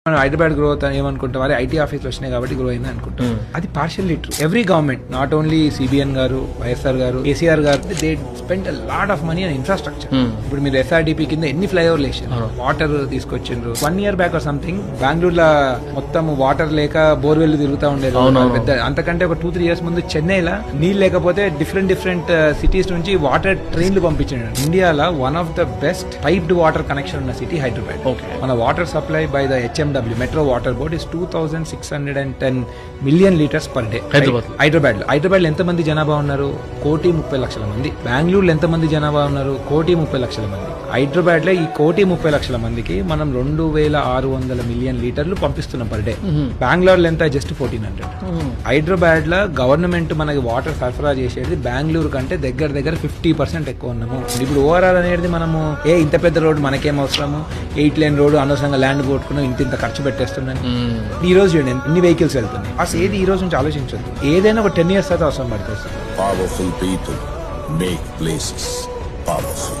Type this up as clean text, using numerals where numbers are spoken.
మనం హైదరాబాద్ గ్రోత్ ఏమనుకుంటాం, అదే ఐటీ ఆఫీస్లో వచ్చినాయి కాబట్టి గ్రో అయింది అనుకుంటాం. అది partially true. Every government, not only CBN గారు, వైఎస్ఆర్ గారు, కేసీఆర్ గారు, they spend lot of money on infrastructure. ఇప్పుడు మీరు ఎస్ఆర్డిపి కింద ఎన్ని ఫ్లైఓవర్లు వేసారు, వాటర్ తీసుకొచ్చిండ్రు. 1 year బ్యాక్ ఆర్ సంథింగ్ బెంగళూరులో మొత్తం వాటర్ లేక బోర్వెల్ తిరుగుతూ ఉండేది పెద్ద. అంతకంటే ఒక 2-3 years ముందు చెన్నైలో నీళ్ళు లేకపోతే డిఫరెంట్ సిటీస్ నుంచి వాటర్ ట్రైన్లు పంపించాడు. ఇండియాలో one of the best piped water connection ఉన్న సిటీ హైదరాబాద్. మన water supply by the HMW metro water board is 2610 million liters per day. Hyderabad లో ఎంతమంది జనాభా ఉన్నారు? 1,30,00,000 మంది. బెంగళూరులో ఎంతమంది జనాభా ఉన్నారు? 1,30,00,000 మంది. హైదరాబాద్ లో ఈ 1,30,00,000 మందికి మనం 2,600 million లీటర్లు పంపిస్తున్నాం పర్ డే. బెంగళూరులో ఎంత? జస్ట్ 1,400. హైదరాబాద్ లో గవర్నమెంట్ మనకి వాటర్ సరఫరా చేసేది బెంగళూరు కంటే దగ్గర 50% ఎక్కువ ఉన్నాము. ఇప్పుడు ఓవరాల్ అనేది మనము ఇంత పెద్ద రోడ్డు మనకేం అవసరము, 8 lane రోడ్డు అనవసరంగా ల్యాండ్ కొట్టుకున్నాం, ఇంత ఖర్చు పెట్టేస్తున్నాను. ఈ రోజు చూడండి ఎన్ని వెహికల్స్ వెళ్తున్నాయి. అసలు ఏది ఈ రోజు నుంచి ఆలోచించదు. ఏదైనా ఒక 10 years తర్వాత అవసరం పడుతుంది. Powerful people make places powerful.